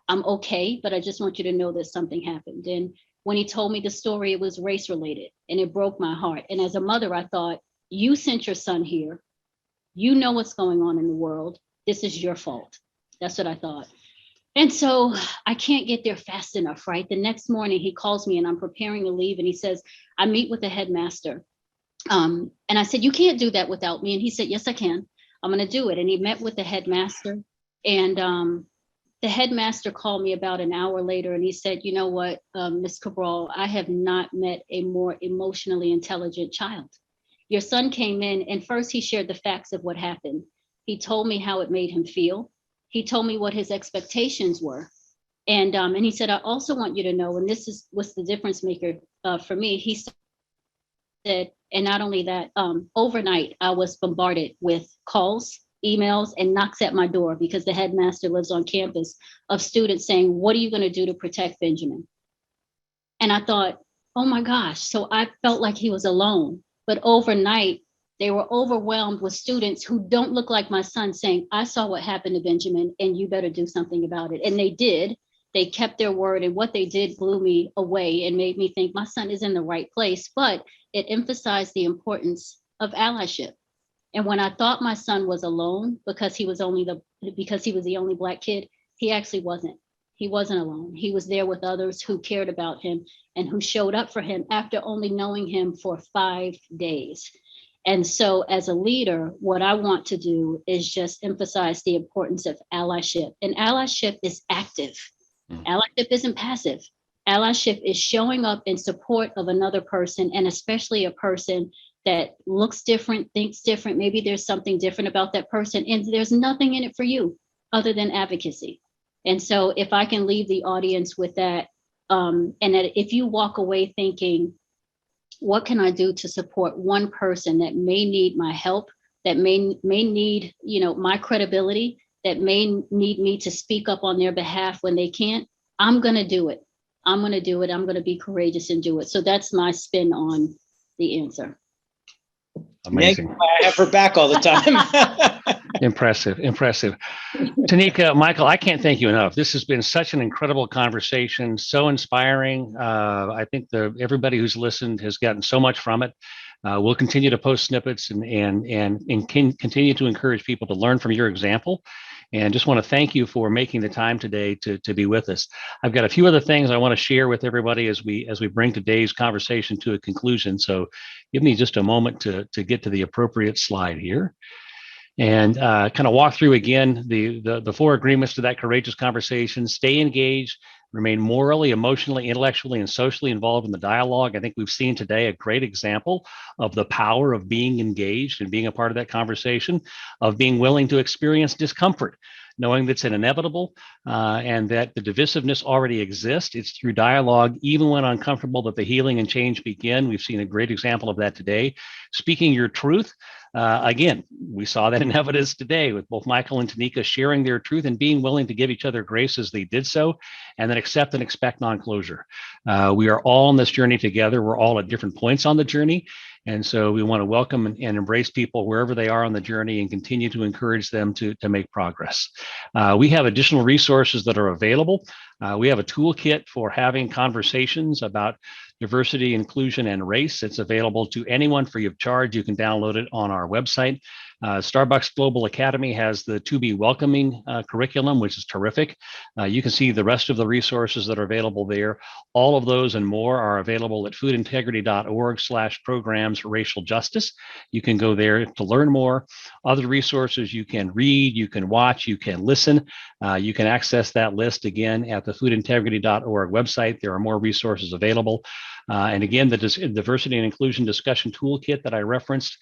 I'm okay, but I just want you to know that something happened. And when he told me the story, it was race related and it broke my heart. And as a mother, I thought, you sent your son here. You know what's going on in the world. This is your fault. That's what I thought. And so I can't get there fast enough, right? The next morning he calls me and I'm preparing to leave and he says, I meet with the headmaster. And I said, you can't do that without me. And he said, yes, I can. I'm going to do it. And he met with the headmaster and the headmaster called me about an hour later and he said, you know what, Ms. Cabral, I have not met a more emotionally intelligent child. Your son came in and first he shared the facts of what happened. He told me how it made him feel. He told me what his expectations were. And he said, I also want you to know, and this is what's the difference maker for me. He said, and not only that, overnight, I was bombarded with calls, emails, and knocks at my door because the headmaster lives on campus of students saying, what are you going to do to protect Benjamin? And I thought, oh my gosh. So I felt like he was alone. But overnight, they were overwhelmed with students who don't look like my son saying, I saw what happened to Benjamin and you better do something about it. And they did. They kept their word and what they did blew me away and made me think my son is in the right place. But it emphasized the importance of allyship. And when I thought my son was alone because he was the only Black kid, he actually wasn't. He wasn't alone. He was there with others who cared about him and who showed up for him after only knowing him for 5 days. And so as a leader, what I want to do is just emphasize the importance of allyship. And allyship is active. Allyship isn't passive. Allyship is showing up in support of another person, and especially a person that looks different, thinks different. Maybe there's something different about that person, and there's nothing in it for you other than advocacy. And so if I can leave the audience with that, and that if you walk away thinking, what can I do to support one person that may need my help, that may need, my credibility, that may need me to speak up on their behalf when they can't, I'm going to do it. I'm going to do it. I'm going to be courageous and do it. So that's my spin on the answer. Amazing. I have her back all the time. Impressive. Tanika, Michael, I can't thank you enough. This has been such an incredible conversation, so inspiring. I think everybody who's listened has gotten so much from it. We'll continue to post snippets and continue to encourage people to learn from your example. And just want to thank you for making the time today to be with us. I've got a few other things I want to share with everybody as we bring today's conversation to a conclusion. So give me just a moment to get to the appropriate slide here. And kind of walk through again the 4 agreements to that courageous conversation. Stay engaged, remain morally, emotionally, intellectually, and socially involved in the dialogue. I think we've seen today a great example of the power of being engaged and being a part of that conversation, of being willing to experience discomfort, knowing that's inevitable and that the divisiveness already exists. It's through dialogue, even when uncomfortable, that the healing and change begin. We've seen a great example of that today. Speaking your truth. Again, we saw that in evidence today with both Michael and Tanika sharing their truth and being willing to give each other grace as they did so, and then accept and expect non-closure. We are all on this journey together. We're all at different points on the journey. And so we want to welcome and embrace people wherever they are on the journey and continue to encourage them to make progress. We have additional resources that are available. We have a toolkit for having conversations about diversity, inclusion, and race. It's available to anyone free of charge. You can download it on our website. Starbucks Global Academy has the To Be Welcoming curriculum, which is terrific. You can see the rest of the resources that are available there. All of those and more are available at foodintegrity.org/programs racial justice. You can go there to learn more. Other resources you can read, you can watch, you can listen. You can access that list again at the foodintegrity.org website. There are more resources available. And again, the diversity and inclusion discussion toolkit that I referenced,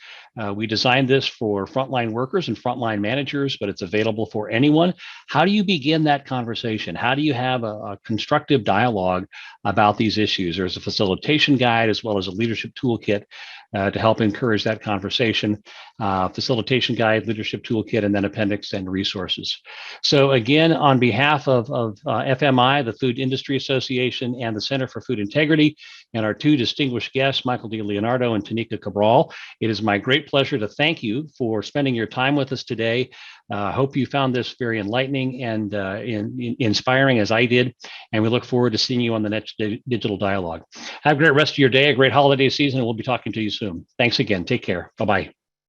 we designed this for frontline workers and frontline managers, but it's available for anyone. How do you begin that conversation? How do you have a constructive dialogue about these issues? There's a facilitation guide as well as a leadership toolkit to help encourage that conversation. Facilitation guide, leadership toolkit, and then appendix and resources. So again, on behalf of FMI, the Food Industry Association, and the Center for Food Integrity, and our two distinguished guests, Michael DiLeonardo and Tanika Cabral, it is my great pleasure to thank you for spending your time with us today. I hope you found this very enlightening and inspiring as I did, and we look forward to seeing you on the next digital dialogue. Have a great rest of your day, a great holiday season, and we'll be talking to you soon. Thanks again. Take care. Bye-bye.